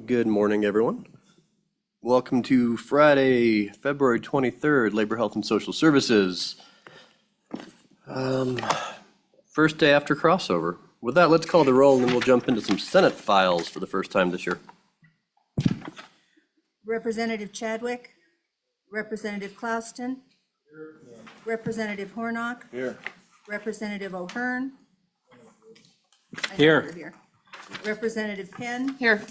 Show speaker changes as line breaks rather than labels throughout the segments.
Good morning, everyone. Welcome to Friday, February 23rd, Labor, Health, and Social Services. First day after crossover. With that, let's call the roll and then we'll jump into some Senate files for the first time this year.
Representative Chadwick. Representative Clouston. Representative Hornock.
Here.
Representative O'Hearn.
Here.
Representative Penn.
Here.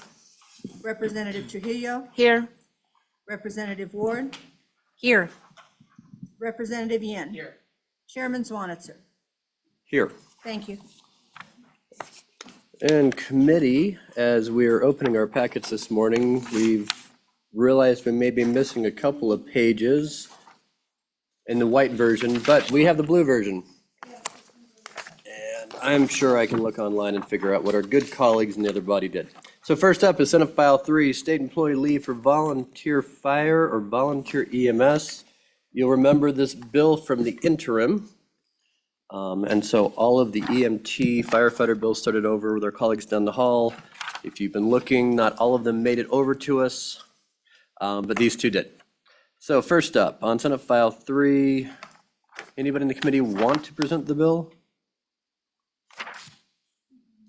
Representative Trujillo.
Here.
Representative Ward.
Here.
Representative Yin. Here. Chairman Zwanitzer.
Here.
Thank you.
And committee, as we are opening our packets this morning, we've realized we may be missing a couple of pages in the white version, but we have the blue version. And I'm sure I can look online and figure out what our good colleagues in the other body did. So first up is Senate File 3, State Employee Leave for Volunteer Fire or Volunteer EMS. You'll remember this bill from the interim. And so all of the EMT firefighter bills started over with our colleagues down the hall. If you've been looking, not all of them made it over to us, but these two did. So first up, on Senate File 3, anybody in the committee want to present the bill?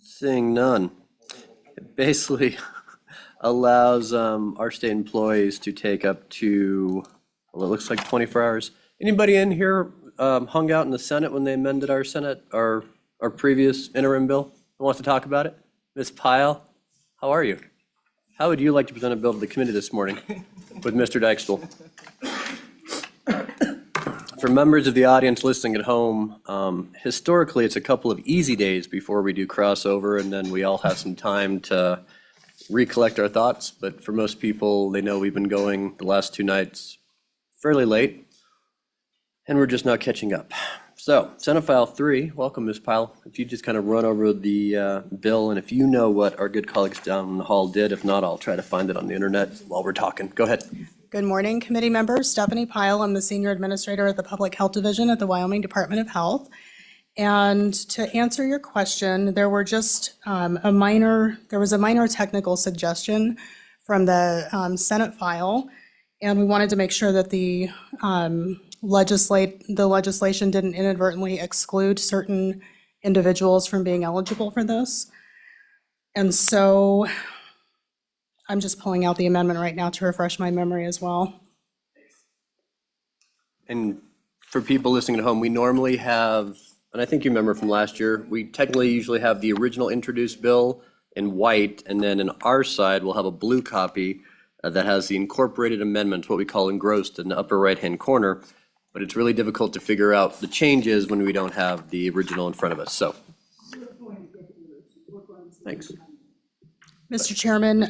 Seeing none. It basically allows our state employees to take up to, well, it looks like 24 hours. Anybody in here hung out in the Senate when they amended our previous interim bill? Who wants to talk about it? Ms. Pyle, how are you? How would you like to present a bill to the committee this morning with Mr. Dykstra? For members of the audience listening at home, historically, it's a couple of easy days before we do crossover, and then we all have some time to recollect our thoughts. But for most people, they know we've been going the last two nights fairly late, and we're just now catching up. So, Senate File 3, welcome, Ms. Pyle. If you just kind of run over the bill, and if you know what our good colleagues down the hall did, if not, I'll try to find it on the internet while we're talking. Go ahead.
Good morning, committee members. Stephanie Pyle. I'm the Senior Administrator at the Public Health Division at the Wyoming Department of Health. And to answer your question, there were just a minor technical suggestion from the Senate file. And we wanted to make sure that the legislation didn't inadvertently exclude certain individuals from being eligible for this. And so I'm just pulling out the amendment right now to refresh my memory as well.
And for people listening at home, we normally have, and I think you remember from last year, we technically usually have the original introduced bill in white, and then in our side, we'll have a blue copy that has the incorporated amendments, what we call engrossed in the upper right-hand corner. But it's really difficult to figure out the changes when we don't have the original in front of us, so. Thanks.
Mr. Chairman,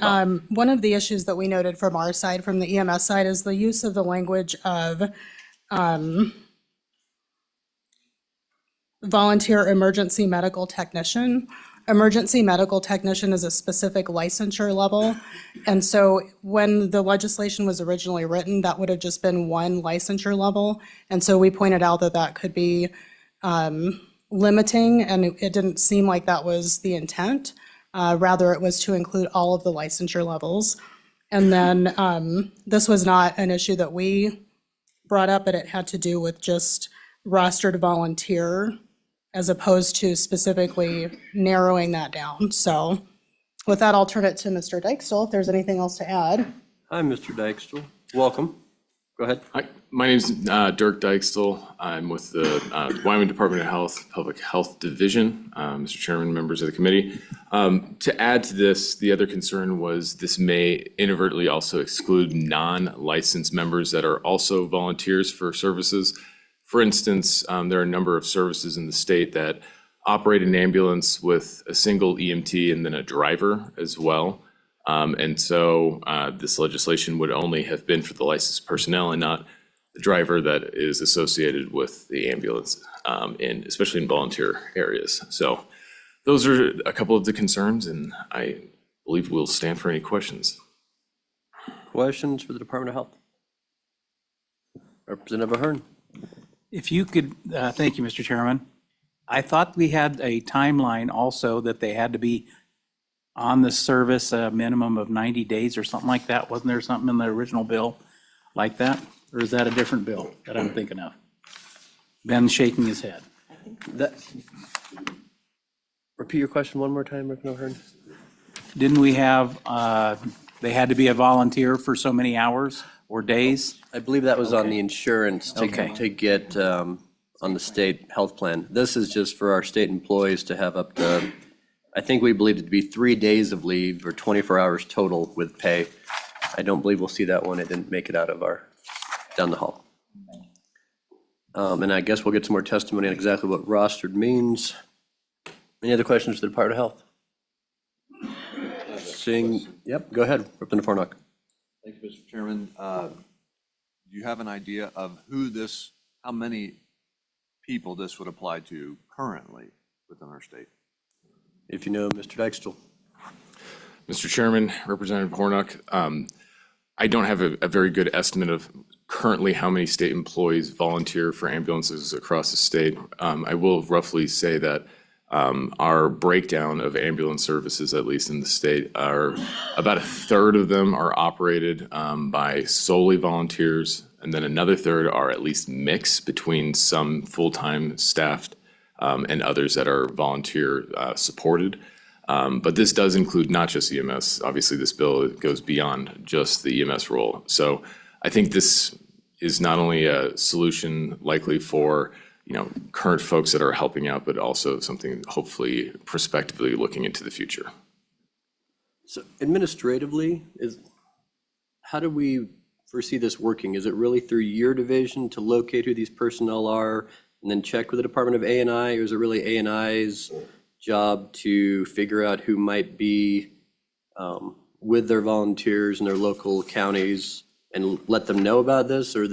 one of the issues that we noted from our side, from the EMS side, is the use of the language of volunteer emergency medical technician. Emergency medical technician is a specific licensure level. And so when the legislation was originally written, that would have just been one licensure level. And so we pointed out that that could be limiting, and it didn't seem like that was the intent. Rather, it was to include all of the licensure levels. And then this was not an issue that we brought up, but it had to do with just rostered volunteer as opposed to specifically narrowing that down. So with that, I'll turn it to Mr. Dykstra if there's anything else to add.
Hi, Mr. Dykstra. Welcome. Go ahead.
Hi, my name's Dirk Dykstra. I'm with the Wyoming Department of Health, Public Health Division. Mr. Chairman, members of the committee. To add to this, the other concern was this may inadvertently also exclude non-licensed members that are also volunteers for services. For instance, there are a number of services in the state that operate an ambulance with a single EMT and then a driver as well. And so this legislation would only have been for the licensed personnel and not the driver that is associated with the ambulance, especially in volunteer areas. So those are a couple of the concerns, and I believe we'll stand for any questions.
Questions for the Department of Health? Representative Ahern.
If you could, thank you, Mr. Chairman. I thought we had a timeline also that they had to be on the service a minimum of 90 days or something like that? Wasn't there something in the original bill like that? Or is that a different bill that I'm thinking of? Ben's shaking his head.
That, repeat your question one more time, Rick O'Hearn.
Didn't we have, they had to be a volunteer for so many hours or days?
I believe that was on the insurance
Okay.
to get on the state health plan. This is just for our state employees to have up to, I think we believed it to be 3 days of leave or 24 hours total with pay. I don't believe we'll see that one. It didn't make it out of our, down the hall. And I guess we'll get some more testimony on exactly what rostered means. Any other questions for the Department of Health? Seeing, yep, go ahead, Representative Hornock.
Thank you, Mr. Chairman. Do you have an idea of who this, how many people this would apply to currently within our state?
If you know, Mr. Dykstra.
Mr. Chairman, Representative Hornock, I don't have a very good estimate of currently how many state employees volunteer for ambulances across the state. I will roughly say that our breakdown of ambulance services, at least in the state, are about 1/3 of them are operated by solely volunteers, and then another third are at least mixed between some full-time staffed and others that are volunteer supported. But this does include not just EMS. Obviously, this bill goes beyond just the EMS role. So I think this is not only a solution likely for current folks that are helping out, but also something hopefully prospectively looking into the future.
So administratively, how do we foresee this working? Is it really through your division to locate who these personnel are and then check with the Department of A&I, or is it really A&I's job to figure out who might be with their volunteers in their local counties and let them know about this, or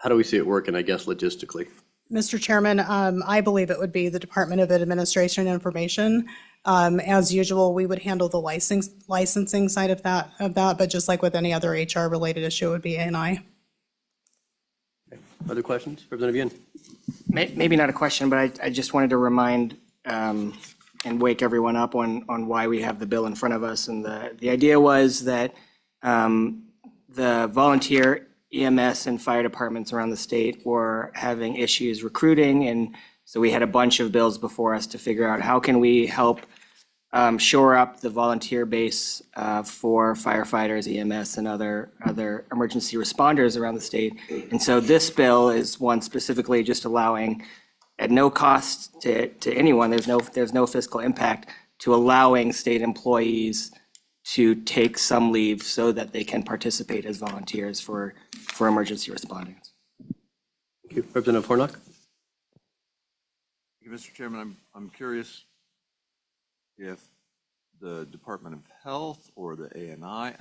how do we see it working, I guess, logistically?
Mr. Chairman, I believe it would be the Department of Administration and Information. As usual, we would handle the licensing side of that, but just like with any other HR-related issue, it would be A&I.
Other questions? Representative Yin?
Maybe not a question, but I just wanted to remind and wake everyone up on why we have the bill in front of us. And the idea was that the volunteer EMS and fire departments around the state were having issues recruiting. And so we had a bunch of bills before us to figure out how can we help shore up the volunteer base for firefighters, EMS, and other emergency responders around the state. And so this bill is one specifically just allowing, at no cost to anyone, there's no fiscal impact, to allowing state employees to take some leave so that they can participate as volunteers for emergency responders.
Thank you. Representative Hornock?
Thank you, Mr. Chairman. I'm curious if the Department of Health or the A&I,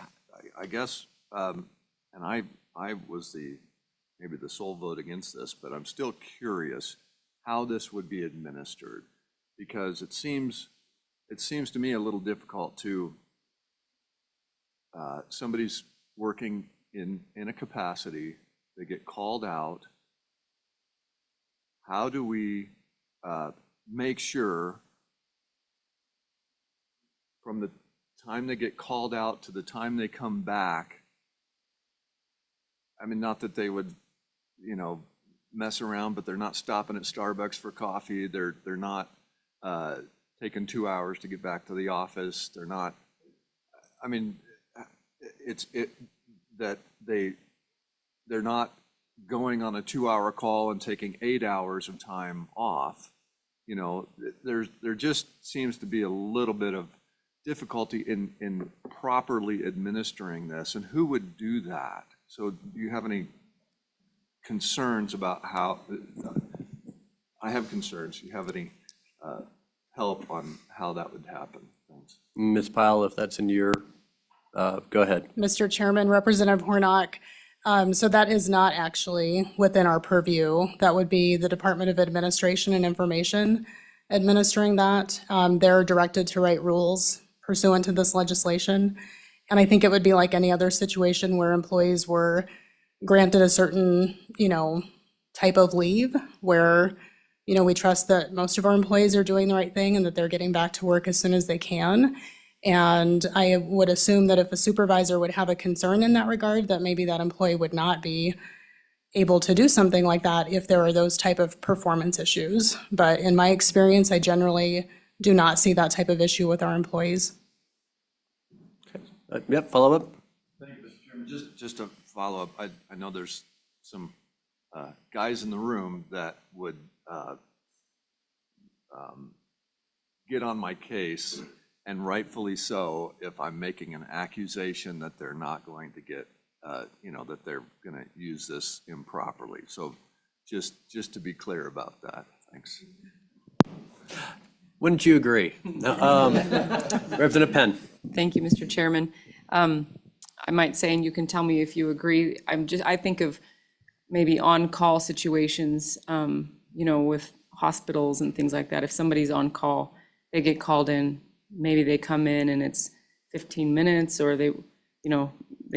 I guess, and I was maybe the sole vote against this, but I'm still curious how this would be administered, because it seems to me a little difficult to somebody's working in a capacity, they get called out. How do we make sure from the time they get called out to the time they come back? I mean, not that they would, mess around, but they're not stopping at Starbucks for coffee. They're not taking 2 hours to get back to the office. They're not, I mean, that they're not going on a 2-hour call and taking 8 hours of time off. There just seems to be a little bit of difficulty in properly administering this, and who would do that? So do you have any concerns about how? I have concerns. Do you have any help on how that would happen? Thanks.
Ms. Pyle, if that's in your, go ahead.
Mr. Chairman, Representative Hornock, so that is not actually within our purview. That would be the Department of Administration and Information administering that. They're directed to write rules pursuant to this legislation. And I think it would be like any other situation where employees were granted a certain, type of leave where we trust that most of our employees are doing the right thing and that they're getting back to work as soon as they can. And I would assume that if a supervisor would have a concern in that regard, that maybe that employee would not be able to do something like that if there are those type of performance issues. But in my experience, I generally do not see that type of issue with our employees.
Yep, follow up?
Just to follow up, I know there's some guys in the room that would get on my case, and rightfully so, if I'm making an accusation that they're not going to get, that they're going to use this improperly. So just to be clear about that, thanks.
Wouldn't you agree? No, Representative Penn.
Thank you, Mr. Chairman. I might say, and you can tell me if you agree, I think of maybe on-call situations, with hospitals and things like that. If somebody's on call, they get called in, maybe they come in and it's 15 minutes, or they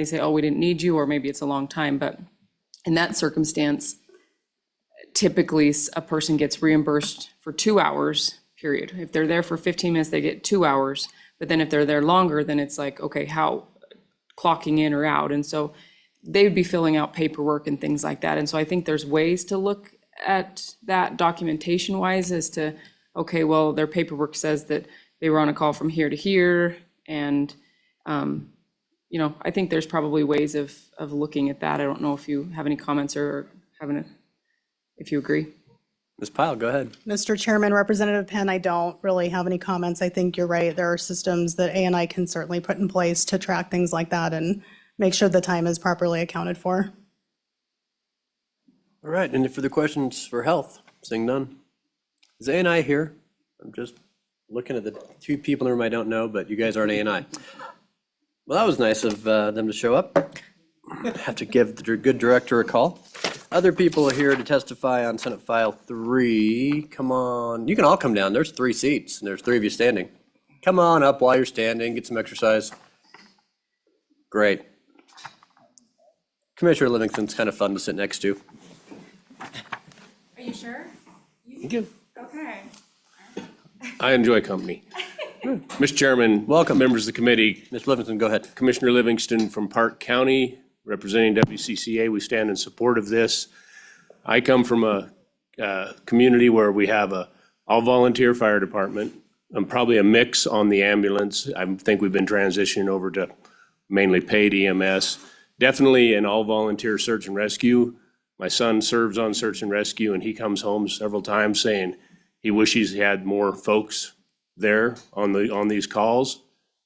say, oh, we didn't need you, or maybe it's a long time. But in that circumstance, typically a person gets reimbursed for 2 hours, period. If they're there for 15 minutes, they get 2 hours. But then if they're there longer, then it's like, okay, how clocking in or out? And so they would be filling out paperwork and things like that. And so I think there's ways to look at that documentation wise as to, okay, well, their paperwork says that they were on a call from here to here. And, I think there's probably ways of looking at that. I don't know if you have any comments or if you agree.
Ms. Pyle, go ahead.
Mr. Chairman, Representative Penn, I don't really have any comments. I think you're right. There are systems that ANI can certainly put in place to track things like that and make sure the time is properly accounted for.
All right, any further questions for health? Seeing none. Is ANI here? I'm just looking at the two people in the room I don't know, but you guys aren't ANI. Well, that was nice of them to show up. Have to give the good director a call. Other people are here to testify on Senate File 3. Come on, you can all come down. There's 3 seats, and there's 3 of you standing. Come on up while you're standing, get some exercise. Great. Commissioner Livingston's kind of fun to sit next to.
Are you sure?
Thank you.
Okay.
I enjoy company. Mr. Chairman.
Welcome.
Members of the committee,
Ms. Livingston, go ahead.
Commissioner Livingston from Park County, representing WCCA. We stand in support of this. I come from a community where we have a all-volunteer fire department, and probably a mix on the ambulance. I think we've been transitioning over to mainly paid EMS. Definitely an all-volunteer search and rescue. My son serves on search and rescue, and he comes home several times saying he wishes he had more folks there on these calls.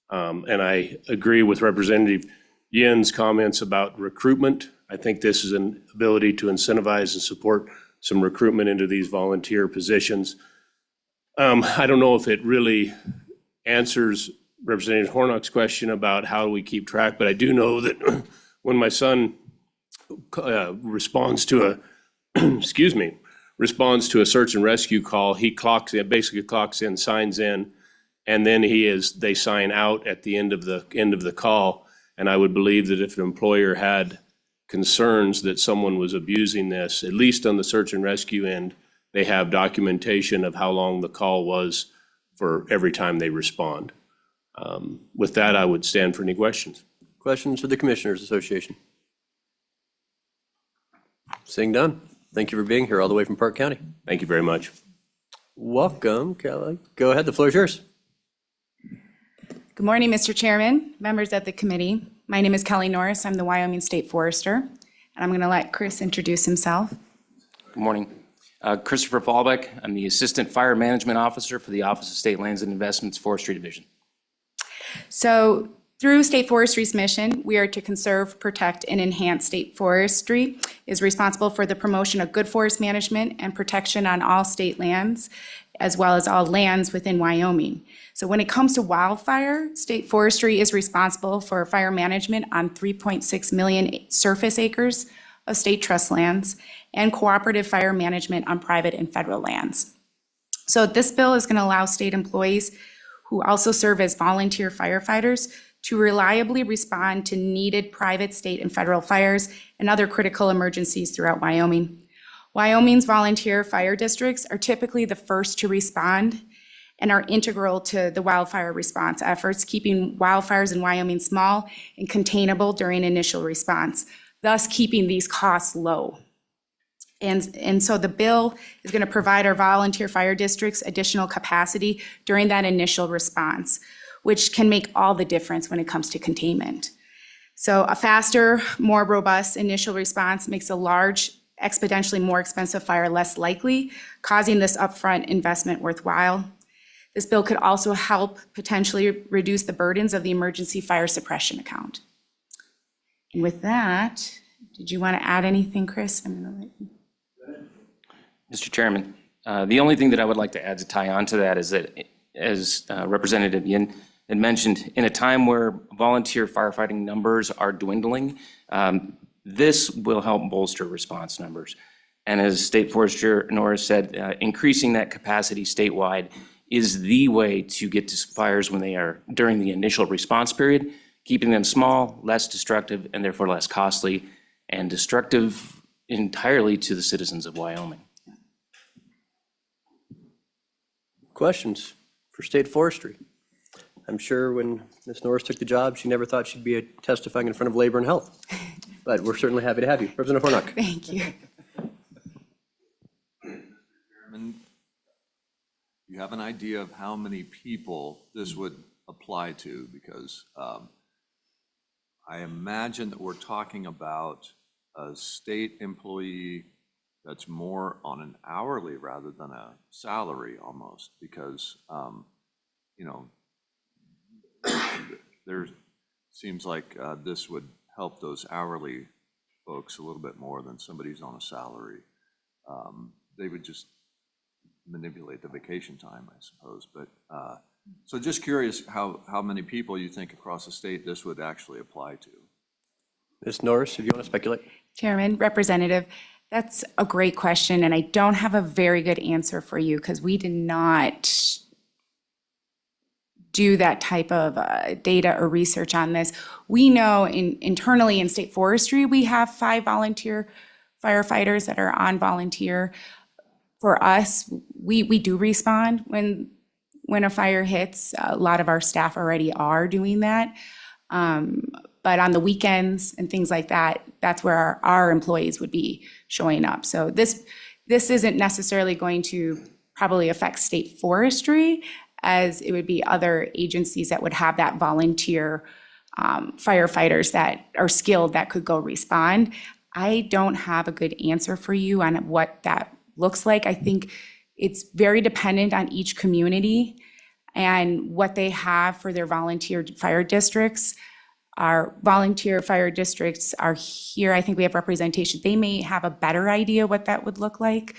And I agree with Representative Yin's comments about recruitment. I think this is an ability to incentivize and support some recruitment into these volunteer positions. I don't know if it really answers Representative Hornock's question about how do we keep track, but I do know that when my son responds to a search and rescue call, he basically clocks in, signs in, and then they sign out at the end of the call. And I would believe that if an employer had concerns that someone was abusing this, at least on the search and rescue end, they have documentation of how long the call was for every time they respond. With that, I would stand for any questions.
Questions for the Commissioners Association? Seeing none. Thank you for being here all the way from Park County.
Thank you very much.
Welcome, Kelly. Go ahead, the floor is yours.
Good morning, Mr. Chairman, members of the committee. My name is Kelly Norris. I'm the Wyoming State Forester, and I'm going to let Chris introduce himself.
Good morning. Christopher Fallbeck. I'm the Assistant Fire Management Officer for the Office of State Lands and Investments Forestry Division.
So through State Forestry's mission, we are to conserve, protect, and enhance state forestry, is responsible for the promotion of good forest management and protection on all state lands, as well as all lands within Wyoming. So when it comes to wildfire, state forestry is responsible for fire management on 3.6 million surface acres of state trust lands and cooperative fire management on private and federal lands. So this bill is going to allow state employees who also serve as volunteer firefighters to reliably respond to needed private, state, and federal fires and other critical emergencies throughout Wyoming. Wyoming's volunteer fire districts are typically the first to respond and are integral to the wildfire response efforts, keeping wildfires in Wyoming small and containable during initial response, thus keeping these costs low. And so the bill is going to provide our volunteer fire districts additional capacity during that initial response, which can make all the difference when it comes to containment. So a faster, more robust initial response makes a large, exponentially more expensive fire less likely, causing this upfront investment worthwhile. This bill could also help potentially reduce the burdens of the emergency fire suppression account. And with that, did you want to add anything, Chris? I'm gonna let you.
Mr. Chairman, the only thing that I would like to add to tie on to that is that, as Representative Yin had mentioned, in a time where volunteer firefighting numbers are dwindling, this will help bolster response numbers. And as State Forester Norris said, increasing that capacity statewide is the way to get to fires when they are during the initial response period, keeping them small, less destructive, and therefore less costly, and destructive entirely to the citizens of Wyoming.
Questions for State Forestry? I'm sure when Ms. Norris took the job, she never thought she'd be testifying in front of Labor and Health. But we're certainly happy to have you. Representative Hornock.
Thank you.
Chairman, you have an idea of how many people this would apply to? Because I imagine that we're talking about a state employee that's more on an hourly rather than a salary almost, because, you know, there seems like this would help those hourly folks a little bit more than somebody who's on a salary. They would just manipulate the vacation time, I suppose. But so just curious how many people you think across the state this would actually apply to?
Ms. Norris, if you want to speculate.
Chairman, Representative, that's a great question, and I don't have a very good answer for you because we did not do that type of data or research on this. We know internally in state forestry, we have 5 volunteer firefighters that are on volunteer. For us, we do respond when a fire hits. A lot of our staff already are doing that. But on the weekends and things like that, that's where our employees would be showing up. So this isn't necessarily going to probably affect state forestry, as it would be other agencies that would have that volunteer firefighters that are skilled that could go respond. I don't have a good answer for you on what that looks like. I think it's very dependent on each community and what they have for their volunteer fire districts. Our volunteer fire districts are here. I think we have representation. They may have a better idea what that would look like,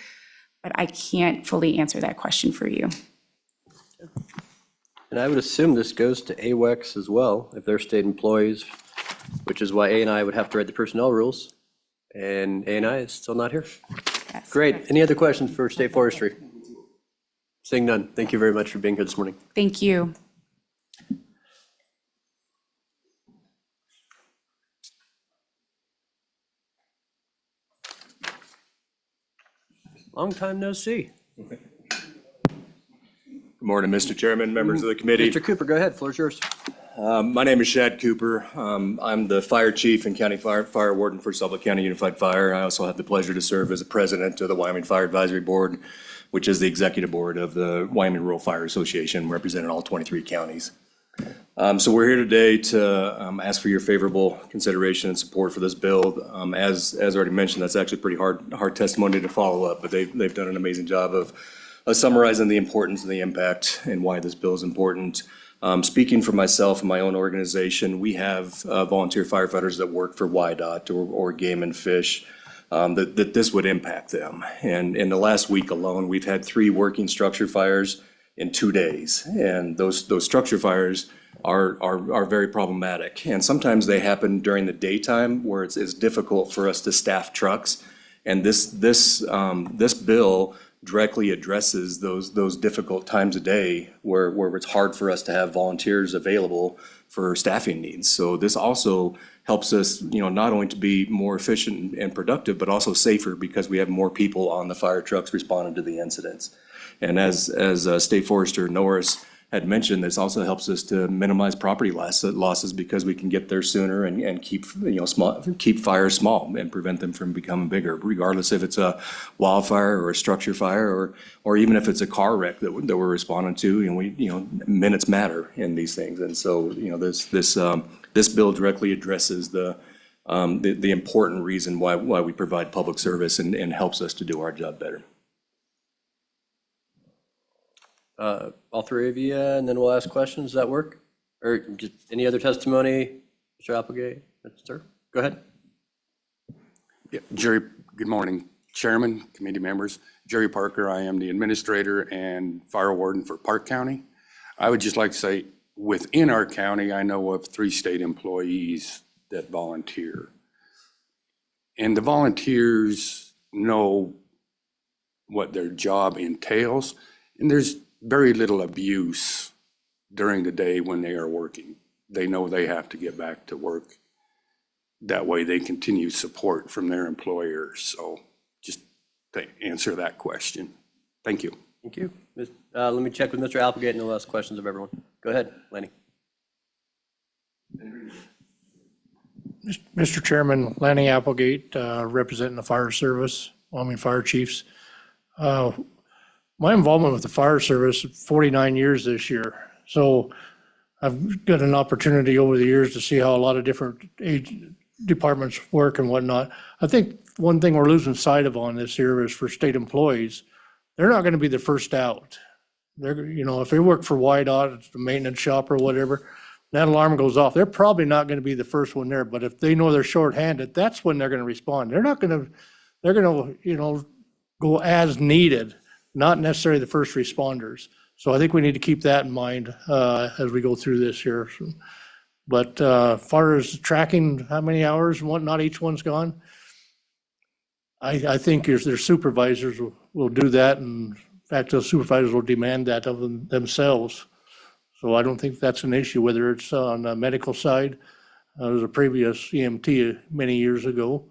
but I can't fully answer that question for you.
And I would assume this goes to AWEX as well, if they're state employees, which is why A&I would have to write the personnel rules. And A&I is still not here.
Yes.
Great. Any other questions for State Forestry? Seeing none, thank you very much for being here this morning.
Thank you.
Long time no see.
Good morning, Mr. Chairman, members of the committee.
Mr. Cooper, go ahead, floor's yours.
My name is Shad Cooper. I'm the fire chief and county fire warden for Sublette County Unified Fire. I also have the pleasure to serve as a president of the Wyoming Fire Advisory Board, which is the executive board of the Wyoming Rural Fire Association, representing all 23 counties. So we're here today to ask for your favorable consideration and support for this bill. As already mentioned, that's actually pretty hard testimony to follow up, but they've done an amazing job of summarizing the importance and the impact and why this bill is important. Speaking for myself and my own organization, we have volunteer firefighters that work for WYDOT or Game and Fish, that this would impact them. And in the last week alone, we've had 3 working structure fires in 2 days. And those structure fires are very problematic. And sometimes they happen during the daytime where it's difficult for us to staff trucks. And this bill directly addresses those difficult times a day where it's hard for us to have volunteers available for staffing needs. So this also helps us, not only to be more efficient and productive, but also safer because we have more people on the fire trucks responding to the incidents. And as State Forester Norris had mentioned, this also helps us to minimize property losses because we can get there sooner and keep, keep fires small and prevent them from becoming bigger, regardless if it's a wildfire or a structure fire or even if it's a car wreck that we're responding to. Minutes matter in these things. And so, this bill directly addresses the important reason why we provide public service and helps us to do our job better.
All three of you, and then we'll ask questions. Does that work? Or just any other testimony? Mr. Applegate, sir, go ahead.
Yeah, Jerry, good morning, Chairman, committee members. Jerry Parker, I am the administrator and fire warden for Park County. I would just like to say, within our county, I know of 3 state employees that volunteer. And the volunteers know what their job entails, and there's very little abuse during the day when they are working. They know they have to get back to work. That way they continue support from their employers. So just to answer that question. Thank you.
Thank you. Let me check with Mr. Applegate and the last questions of everyone. Go ahead, Lanny.
Mr. Chairman, Lanny Applegate, representing the fire service, Wyoming Fire Chiefs. My involvement with the fire service, 49 years this year. So I've got an opportunity over the years to see how a lot of different departments work and whatnot. I think one thing we're losing sight of on this here is for state employees, they're not going to be the first out. They're, if they work for YDOT, it's the maintenance shop or whatever, that alarm goes off. They're probably not going to be the first one there, but if they know they're shorthanded, that's when they're going to respond. They're going to, go as needed, not necessarily the first responders. So I think we need to keep that in mind as we go through this here. But far as tracking how many hours and whatnot each one's gone, I think their supervisors will do that. And in fact, those supervisors will demand that of themselves. So I don't think that's an issue, whether it's on the medical side. There was a previous EMT many years ago.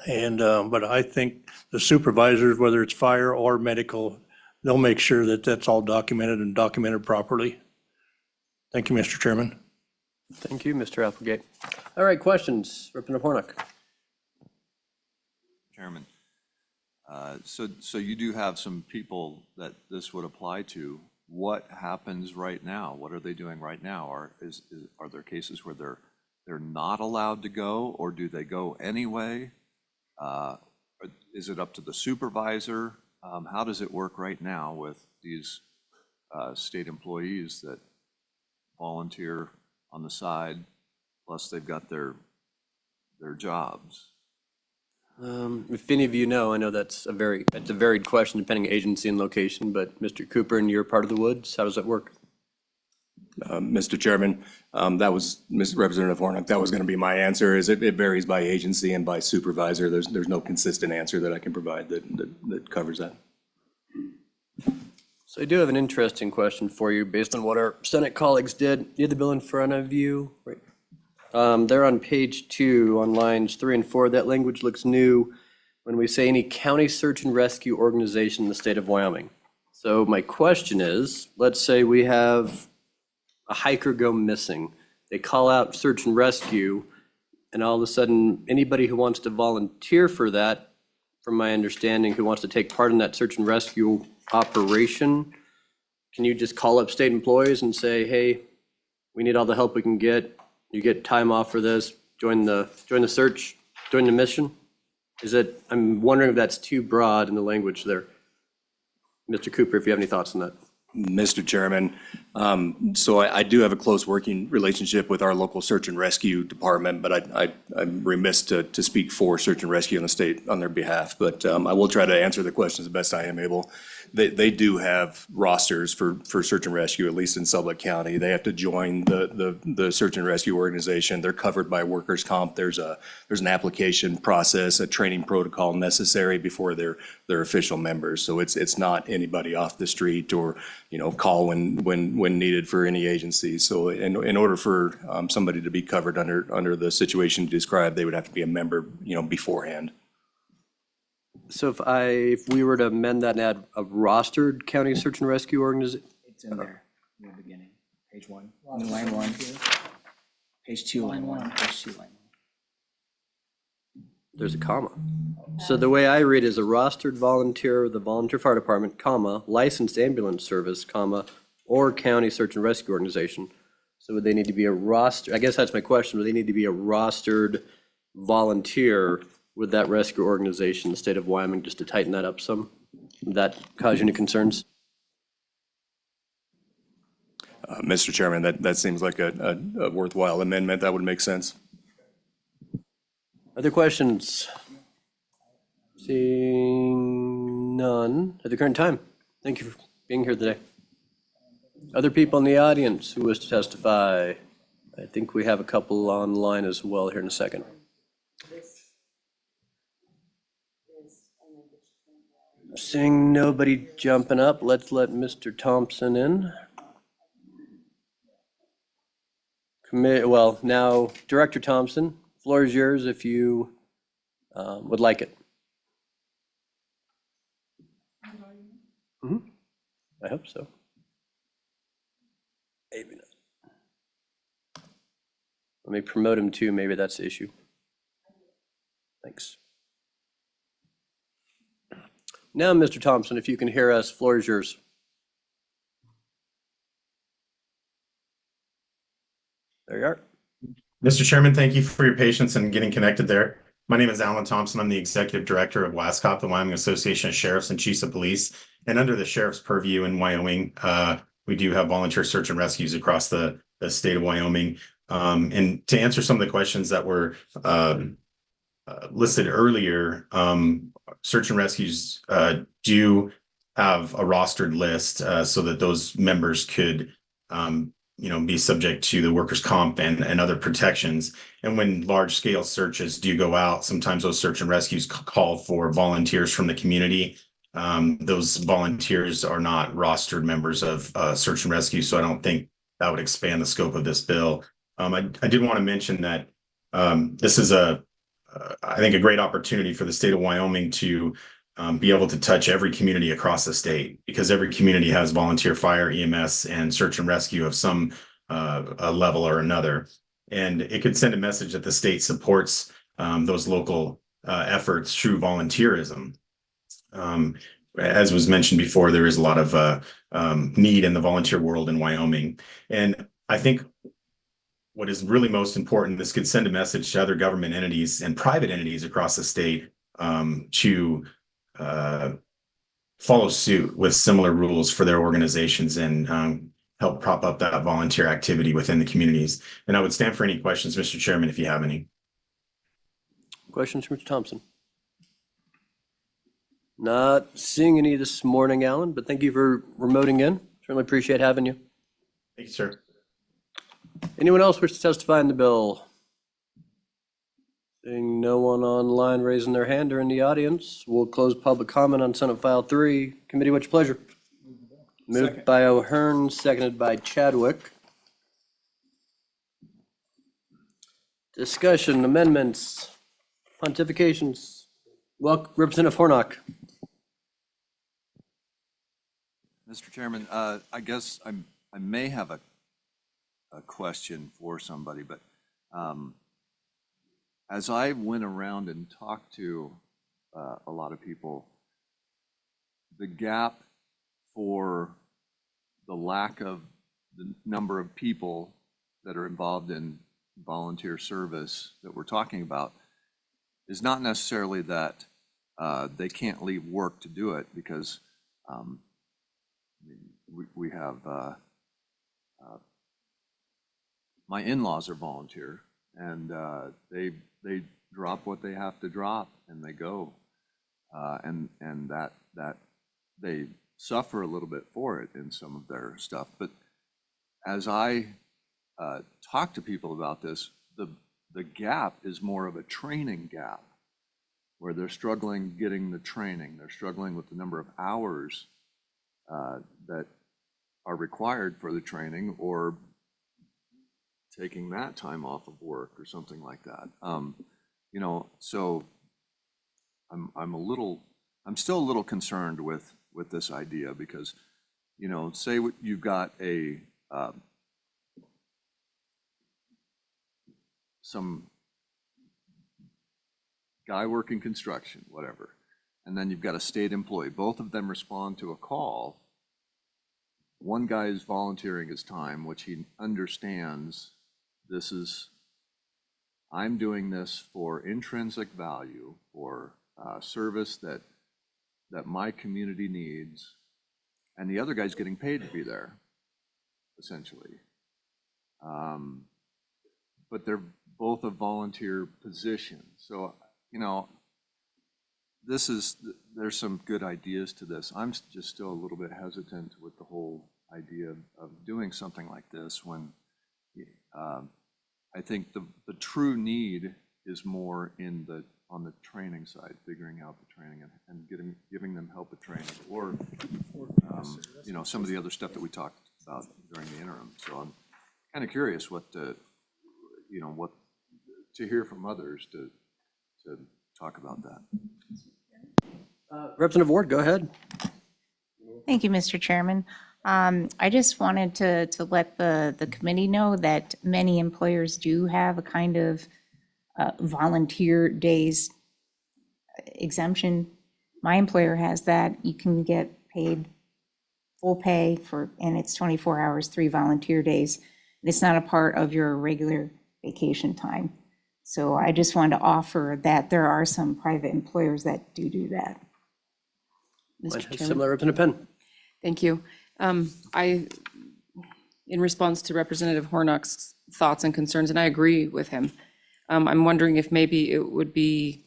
And, but I think the supervisors, whether it's fire or medical, they'll make sure that that's all documented and documented properly. Thank you, Mr. Chairman.
Thank you, Mr. Applegate. All right, questions, Representative Hornick.
Chairman, so you do have some people that this would apply to. What happens right now? What are they doing right now? Are there cases where they're not allowed to go, or do they go anyway? Is it up to the supervisor? How does it work right now with these state employees that volunteer on the side, plus they've got their jobs?
If any of you know, I know that's a varied question depending on agency and location, but Mr. Cooper, in your part of the woods, how does that work?
Mr. Chairman, that was Representative Hornick. That was going to be my answer. Is it varies by agency and by supervisor. There's no consistent answer that I can provide that covers that.
So I do have an interesting question for you based on what our Senate colleagues did. You have the bill in front of you, right? They're on page 2 on lines 3 and 4. That language looks new when we say any county search and rescue organization in the state of Wyoming. So my question is, let's say we have a hiker go missing. They call out search and rescue, and all of a sudden, anybody who wants to volunteer for that, from my understanding, who wants to take part in that search and rescue operation, can you just call up state employees and say, hey, we need all the help we can get. You get time off for this, join the search, join the mission? I'm wondering if that's too broad in the language there. Mr. Cooper, if you have any thoughts on that.
Mr. Chairman, so I do have a close working relationship with our local search and rescue department, but I'm remiss to speak for search and rescue in the state on their behalf. But I will try to answer the questions the best I am able. They do have rosters for search and rescue, at least in Sublette County. They have to join the search and rescue organization. They're covered by workers' comp. There's an application process, a training protocol necessary before they're official members. So it's not anybody off the street or call when when needed for any agency. So in order for somebody to be covered under the situation you described, they would have to be a member, beforehand.
So if we were to amend that and add a rostered county search and rescue organization,
It's in there, in the beginning, page 1, line 1, page 2, line 1, page 2, line 1.
there's a comma. So the way I read is a rostered volunteer of the volunteer fire department, comma, licensed ambulance service, comma, or county search and rescue organization. So would they need to be a roster? I guess that's my question. Would they need to be a rostered volunteer with that rescue organization in the state of Wyoming, just to tighten that up some? Would that cause you any concerns?
Mr. Chairman, that seems like a worthwhile amendment. That would make sense.
Other questions? Seeing none at the current time. Thank you for being here today. Other people in the audience who wish to testify? I think we have a couple online as well here in a second. Seeing nobody jumping up, let's let Mr. Thompson in. Well, now, Director Thompson, floor is yours if you would like it. I hope so. Maybe not. Let me promote him too, maybe that's the issue. Thanks. Now, Mr. Thompson, if you can hear us, floor is yours. There you are.
Mr. Chairman, thank you for your patience in getting connected there. My name is Alan Thompson. I'm the Executive Director of WASCOP, the Wyoming Association of Sheriffs and Chiefs of Police. And under the Sheriff's purview in Wyoming, we do have volunteer search and rescues across the state of Wyoming. And to answer some of the questions that were listed earlier, search and rescues do have a rostered list so that those members could be subject to the workers' comp and other protections. And when large scale searches do go out, sometimes those search and rescues call for volunteers from the community. Those volunteers are not rostered members of search and rescue, so I don't think that would expand the scope of this bill. I did want to mention that this is I think a great opportunity for the state of Wyoming to be able to touch every community across the state, because every community has volunteer fire, EMS, and search and rescue of some a level or another. And it could send a message that the state supports those local efforts through volunteerism. As was mentioned before, there is a lot of need in the volunteer world in Wyoming. And I think what is really most important, this could send a message to other government entities and private entities across the state to follow suit with similar rules for their organizations and help prop up that volunteer activity within the communities. And I would stand for any questions, Mr. Chairman, if you have any.
Questions from Mr. Thompson? Not seeing any this morning, Alan, but thank you for remoting in. Certainly appreciate having you.
Thank you, sir.
Anyone else wish to testify in the bill? Seeing no one online raising their hand or in the audience, we'll close public comment on Senate File 3. Committee, what's your pleasure? Moved by O'Hearn, seconded by Chadwick. Discussion, amendments, pontifications. Welcome, Representative Hornock.
Mr. Chairman, I guess I may have a question for somebody, but as I went around and talked to a lot of people, the gap for the lack of the number of people that are involved in volunteer service that we're talking about is not necessarily that they can't leave work to do it, because we have my in-laws are volunteer, and they drop what they have to drop and they go, and that they suffer a little bit for it in some of their stuff. But as I talk to people about this, the gap is more of a training gap, where they're struggling getting the training. They're struggling with the number of hours that are required for the training, or taking that time off of work or something like that. You know, so I'm still a little concerned with this idea, because, you know, say you've got some guy working construction, whatever, and then you've got a state employee. Both of them respond to a call. One guy is volunteering his time, which he understands I'm doing this for intrinsic value, for service that my community needs, and the other guy's getting paid to be there, essentially. But they're both a volunteer position. So, you know, there's some good ideas to this. I'm just still a little bit hesitant with the whole idea of doing something like this, when I think the true need is more on the training side, figuring out the training and giving them help with training, or you know, some of the other stuff that we talked about during the interim. So I'm kind of curious what to hear from others to talk about that.
Representative Ward, go ahead.
Thank you, Mr. Chairman. I just wanted to let the committee know that many employers do have a kind of volunteer days exemption. My employer has that. You can get paid full pay and it's 24 hours, 3 volunteer days. It's not a part of your regular vacation time. So I just wanted to offer that there are some private employers that do that.
Mr. Chairman.
Similar, Representative Penn.
Thank you. In response to Representative Hornock's thoughts and concerns, and I agree with him, I'm wondering if maybe it would be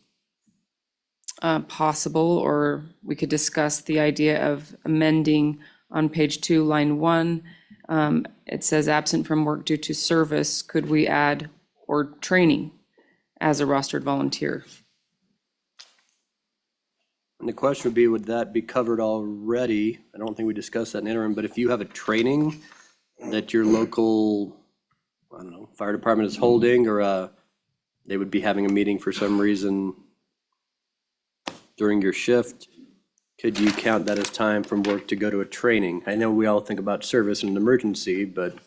possible, or we could discuss the idea of amending on page 2, line 1. It says absent from work due to service. Could we add or training as a rostered volunteer?
And the question would be, would that be covered already? I don't think we discussed that in interim, but if you have a training that your local, I don't know, fire department is holding, or they would be having a meeting for some reason during your shift, could you count that as time from work to go to a training? I know we all think about service in an emergency, but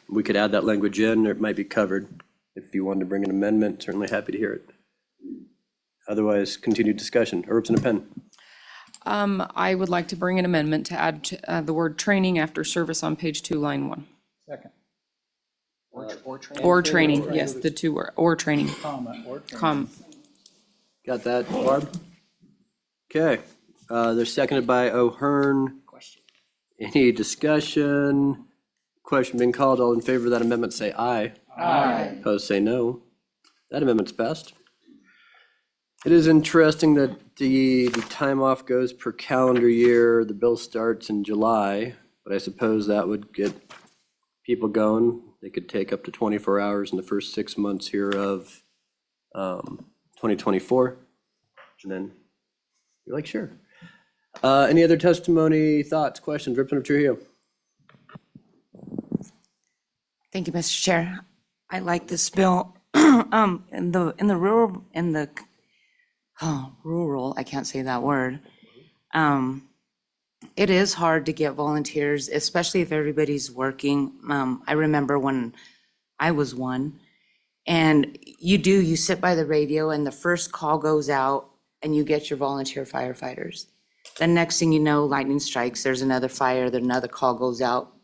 we could add that language in, or it might be covered. If you wanted to bring an amendment, certainly happy to hear it. Otherwise, continued discussion. Representative Penn.
I would like to bring an amendment to add the word training after service on page 2, line 1.
Second.
Or training, yes, the two were, or training.
Comma, or training.
Got that, Barb? Okay, they're seconded by O'Hearn. Any discussion? Question being called. All in favor of that amendment, say aye.
Aye.
Opposed, say no. That amendment's passed. It is interesting that the time off goes per calendar year. The bill starts in July, but I suppose that would get people going. They could take up to 24 hours in the first 6 months here of 2024. And then you're like, sure. Any other testimony, thoughts, questions? Representative Trujillo.
Thank you, Mr. Chair. I like this bill. In the rural, I can't say that word. It is hard to get volunteers, especially if everybody's working. I remember when I was one, and you sit by the radio and the first call goes out and you get your volunteer firefighters. The next thing you know, lightning strikes, there's another fire, then another call goes out.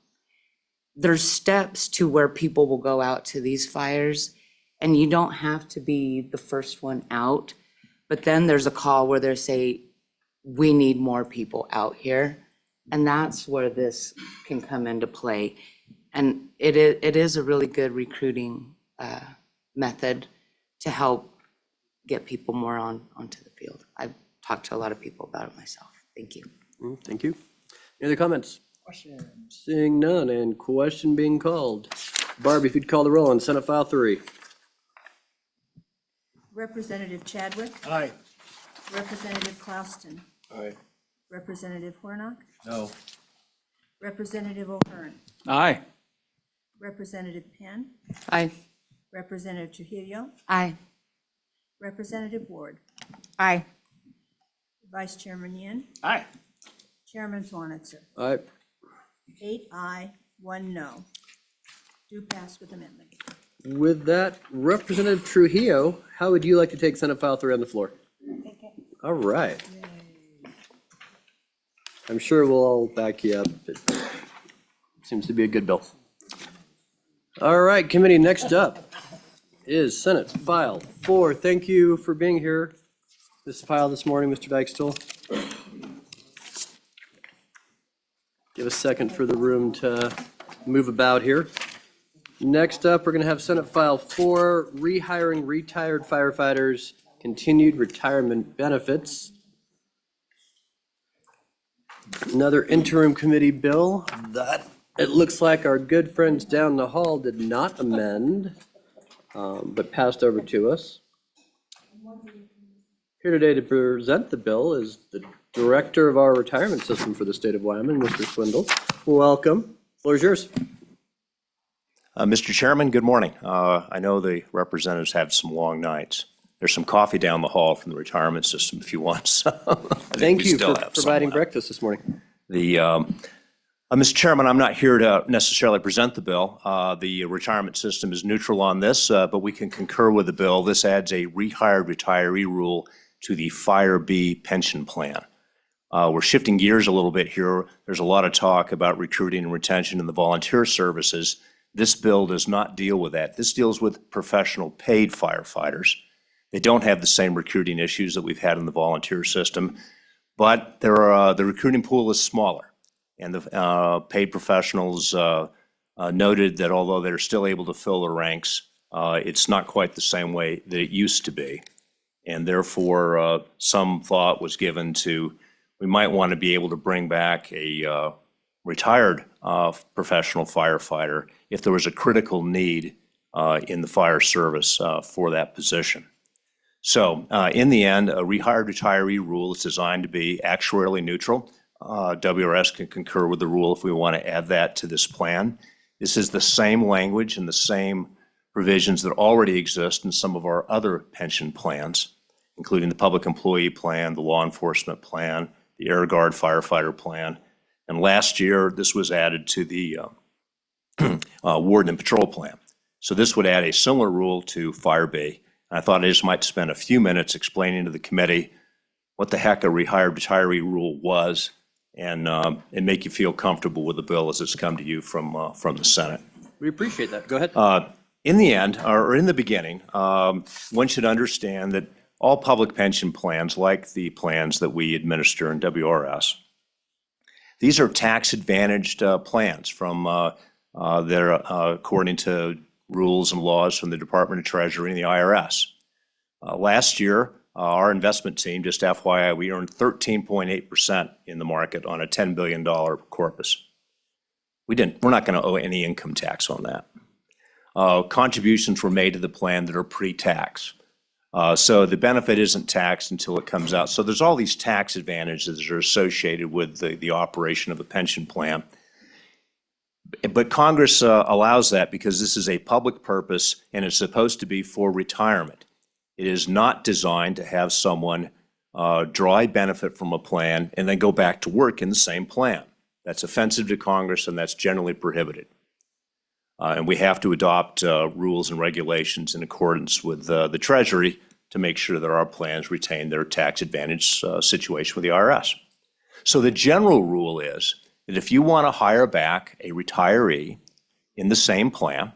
There's steps to where people will go out to these fires, and you don't have to be the first one out. But then there's a call where they say, we need more people out here. And that's where this can come into play. And it is a really good recruiting method to help get people more onto the field. I've talked to a lot of people about it myself. Thank you.
Thank you. Any other comments? Seeing none, and question being called. Barb, if you'd call the roll on Senate File 3.
Representative Chadwick.
Aye.
Representative Klauston.
Aye.
Representative Hornock.
No.
Representative O'Hearn,
Aye.
Representative Penn,
Aye.
Representative Trujillo,
Aye.
Representative Ward,
Aye.
Vice Chairman Yin,
Aye.
Chairman Swanitzer.
Aye.
8 aye, 1 no. Do pass with amendment.
With that, Representative Trujillo, how would you like to take Senate File 3 on the floor? All right. I'm sure we'll all back you up. It seems to be a good bill. All right, committee, next up is Senate File 4. Thank you for being here. This file this morning, Mr. Dykestall. Give a second for the room to move about here. Next up, we're going to have Senate File 4, rehiring retired firefighters, continued retirement benefits. Another interim committee bill that it looks like our good friends down the hall did not amend, but passed over to us. Here today to present the bill is the Director of our retirement system for the state of Wyoming, Mr. Swindle. Welcome. Floor is yours.
Mr. Chairman, good morning. I know the representatives have some long nights. There's some coffee down the hall from the retirement system if you want some.
Thank you for providing breakfast this morning.
Mr. Chairman, I'm not here to necessarily present the bill. The retirement system is neutral on this, but we can concur with the bill. This adds a rehired retiree rule to the Fire B pension plan. We're shifting gears a little bit here. There's a lot of talk about recruiting and retention in the volunteer services. This bill does not deal with that. This deals with professional paid firefighters. They don't have the same recruiting issues that we've had in the volunteer system, but the recruiting pool is smaller. And the paid professionals noted that although they're still able to fill their ranks, it's not quite the same way that it used to be. And therefore, some thought was given to, we might want to be able to bring back a retired professional firefighter if there was a critical need in the fire service for that position. So in the end, a rehired retiree rule is designed to be actuarially neutral. WRS can concur with the rule if we want to add that to this plan. This is the same language and the same provisions that already exist in some of our other pension plans, including the public employee plan, the law enforcement plan, the Air Guard firefighter plan. And last year, this was added to the warden and patrol plan. So this would add a similar rule to Fire B. I thought I just might spend a few minutes explaining to the committee what the heck a rehired retiree rule was and make you feel comfortable with the bill as it's come to you from the Senate.
We appreciate that. Go ahead.
In the end, or in the beginning, one should understand that all public pension plans, like the plans that we administer in WRS, these are tax-advantaged plans from they're according to rules and laws from the Department of Treasury and the IRS. Last year, our investment team, just FYI, we earned 13.8% in the market on a $10 billion corpus. We're not going to owe any income tax on that. Contributions were made to the plan that are pre-tax. So the benefit isn't taxed until it comes out. So there's all these tax advantages that are associated with the operation of a pension plan. But Congress allows that because this is a public purpose and it's supposed to be for retirement. It is not designed to have someone draw a benefit from a plan and then go back to work in the same plan. That's offensive to Congress and that's generally prohibited. And we have to adopt rules and regulations in accordance with the Treasury to make sure that our plans retain their tax advantage situation with the IRS. So the general rule is that if you want to hire back a retiree in the same plan,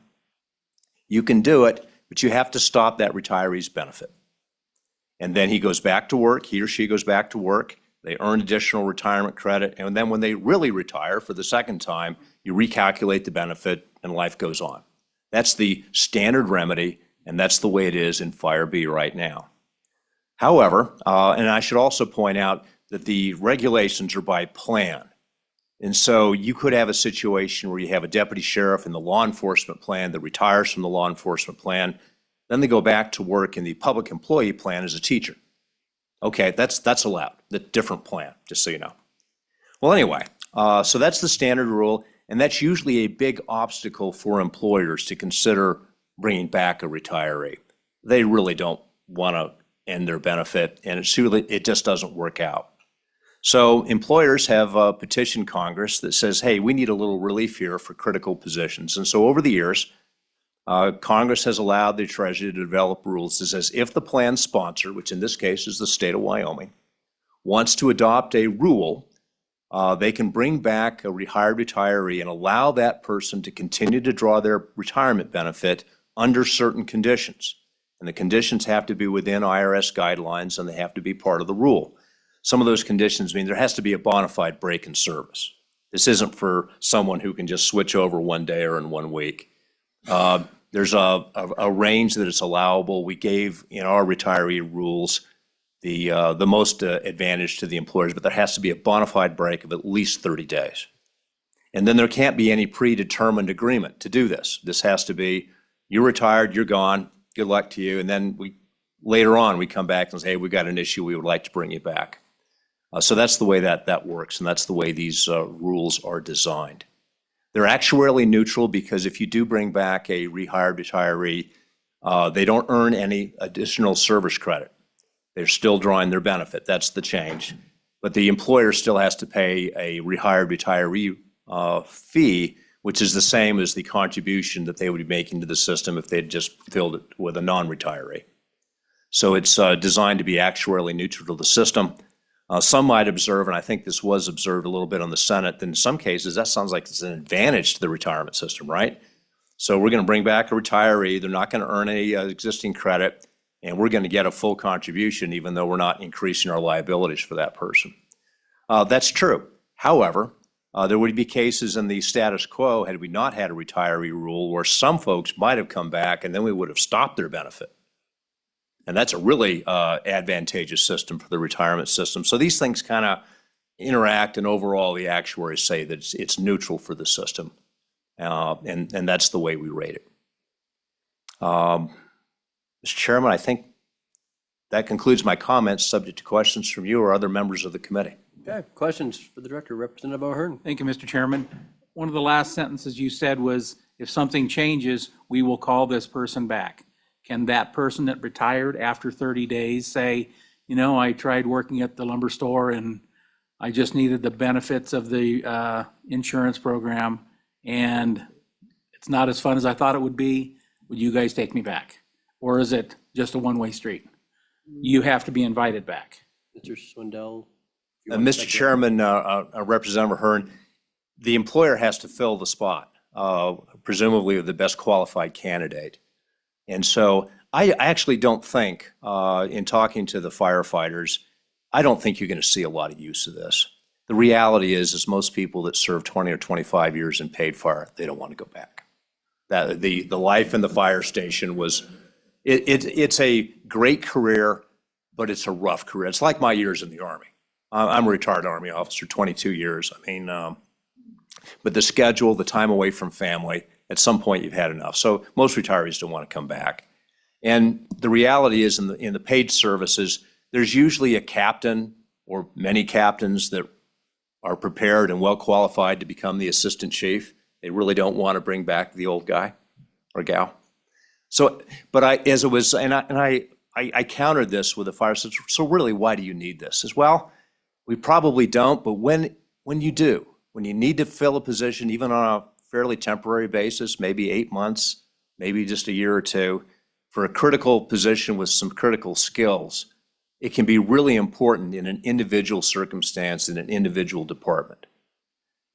you can do it, but you have to stop that retiree's benefit. And then he goes back to work, he or she goes back to work, they earn additional retirement credit, and then when they really retire for the second time, you recalculate the benefit and life goes on. That's the standard remedy, and that's the way it is in Fire B right now. However, and I should also point out that the regulations are by plan. And so you could have a situation where you have a deputy sheriff in the law enforcement plan that retires from the law enforcement plan, then they go back to work in the public employee plan as a teacher. Okay, that's allowed, the different plan, just so you know. Well, anyway, So that's the standard rule, and that's usually a big obstacle for employers to consider bringing back a retiree. They really don't want to end their benefit, and it just doesn't work out. So employers have petitioned Congress that says, hey, we need a little relief here for critical positions. And so over the years, Congress has allowed the Treasury to develop rules that says if the plan sponsor, which in this case is the state of Wyoming, wants to adopt a rule, they can bring back a rehired retiree and allow that person to continue to draw their retirement benefit under certain conditions. And the conditions have to be within IRS guidelines, and they have to be part of the rule. Some of those conditions mean there has to be a bona fide break in service. This isn't for someone who can just switch over one day or in 1 week. There's a range that is allowable. We gave in our retiree rules the most advantage to the employers, but there has to be a bona fide break of at least 30 days. And then there can't be any predetermined agreement to do this. This has to be, you're retired, you're gone, good luck to you. And then later on, we come back and say, hey, we got an issue, we would like to bring you back. So that's the way that works, and that's the way these rules are designed. They're actuarially neutral because if you do bring back a rehired retiree, they don't earn any additional service credit. They're still drawing their benefit. That's the change. But the employer still has to pay a rehired retiree fee, which is the same as the contribution that they would be making to the system if they'd just filled it with a non-retiree. So it's designed to be actuarially neutral to the system. Some might observe, and I think this was observed a little bit on the Senate, that in some cases that sounds like it's an advantage to the retirement system, right? So we're going to bring back a retiree, they're not going to earn any existing credit, and we're going to get a full contribution even though we're not increasing our liabilities for that person. That's true. However, there would be cases in the status quo had we not had a retiree rule where some folks might have come back and then we would have stopped their benefit. And that's a really advantageous system for the retirement system. So these things kind of interact, and overall the actuaries say that it's neutral for the system. And that's the way we rate it. Mr. Chairman, I think that concludes my comments, subject to questions from you or other members of the committee.
Okay, questions for the director, Representative O'Hearn.
Thank you, Mr. Chairman. One of the last sentences you said was, if something changes, we will call this person back. Can that person that retired after 30 days say, you know, I tried working at the lumber store and I just needed the benefits of the insurance program and it's not as fun as I thought it would be. Would you guys take me back? Or is it just a one-way street? You have to be invited back.
Mr. Swindell?
Mr. Chairman, Representative O'Hearn, the employer has to fill the spot, presumably with the best qualified candidate. And so I actually don't think, in talking to the firefighters, I don't think you're going to see a lot of use of this. The reality is most people that serve 20 or 25 years in paid fire, they don't want to go back. The life in the fire station was, it's a great career, but it's a rough career. It's like my years in the Army. I'm a retired Army officer, 22 years. I mean, but the schedule, the time away from family, at some point you've had enough. So most retirees don't want to come back. And the reality is in the paid services, there's usually a captain or many captains that are prepared and well qualified to become the assistant chief. They really don't want to bring back the old guy or gal. So, but I countered this with the fire system. So really, why do you need this? As well, we probably don't, but when you do, when you need to fill a position, even on a fairly temporary basis, maybe 8 months, maybe just a year or two, for a critical position with some critical skills, it can be really important in an individual circumstance in an individual department.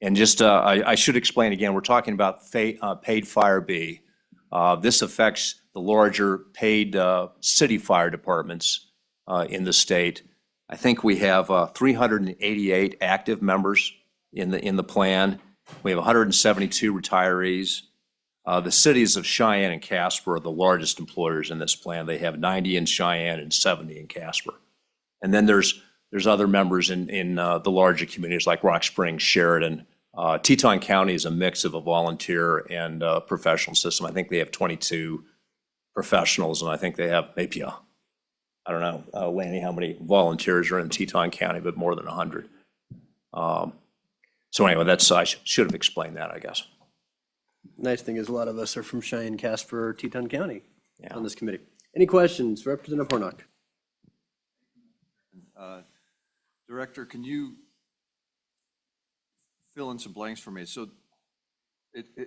And just, I should explain again, we're talking about paid Fire B. This affects the larger paid city fire departments in the state. I think we have 388 active members in the plan. We have 172 retirees. The cities of Cheyenne and Casper are the largest employers in this plan. They have 90 in Cheyenne and 70 in Casper. And then there's other members in the larger communities like Rock Springs, Sheridan. Teton County is a mix of a volunteer and professional system. I think they have 22 professionals, and I think they have maybe I don't know, Lanny, how many volunteers are in Teton County, but more than 100. So anyway, that's, I should have explained that, I guess.
Nice thing is a lot of us are from Cheyenne, Casper, or Teton County on this committee. Any questions? Representative Hornock.
Director, can you fill in some blanks for me? So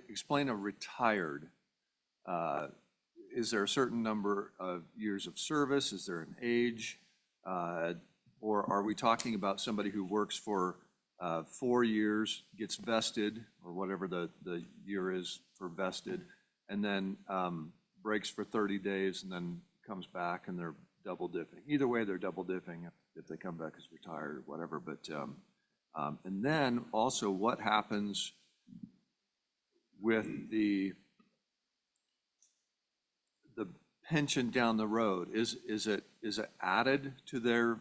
explain a retired. Is there a certain number of years of service? Is there an age? Or are we talking about somebody who works for 4 years, gets vested, or whatever the year is for vested, and then breaks for 30 days and then comes back and they're double dipping? Either way, they're double dipping if they come back as retired or whatever. But and then also, what happens with the pension down the road? Is it added to their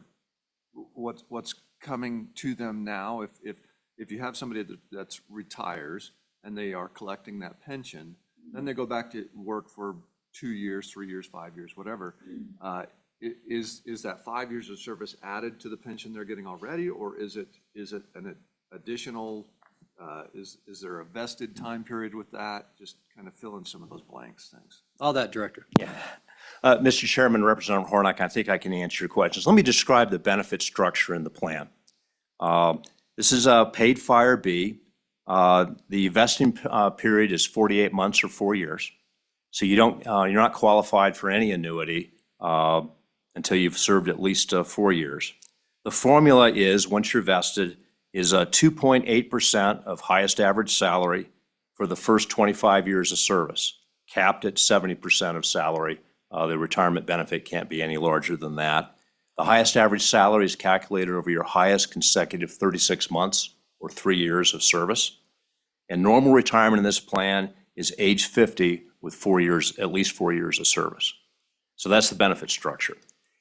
what's coming to them now? If you have somebody that's retires and they are collecting that pension, then they go back to work for 2 years, 3 years, 5 years, whatever. Is that 5 years of service added to the pension they're getting already, or is it an additional? Is there a vested time period with that? Just kind of fill in some of those blanks. Thanks.
All that, Director.
Yeah. Mr. Chairman, Representative Hornock, I think I can answer your questions. Let me describe the benefit structure in the plan. This is a paid Fire B. The vesting period is 48 months or 4 years. So you're not qualified for any annuity until you've served at least 4 years. The formula is, once you're vested, is 2.8% of highest average salary for the first 25 years of service, capped at 70% of salary. The retirement benefit can't be any larger than that. The highest average salary is calculated over your highest consecutive 36 months or 3 years of service. And normal retirement in this plan is age 50 with 4 years, at least 4 years of service. So that's the benefit structure.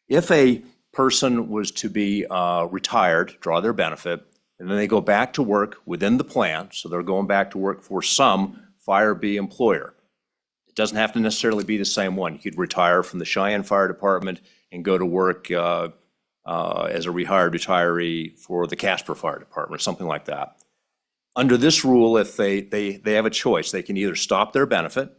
If a person was to be retired, draw their benefit, and then they go back to work within the plan, so they're going back to work for some Fire B employer. It doesn't have to necessarily be the same one. You could retire from the Cheyenne Fire Department and go to work as a rehired retiree for the Casper Fire Department, or something like that. Under this rule, if they have a choice, they can either stop their benefit,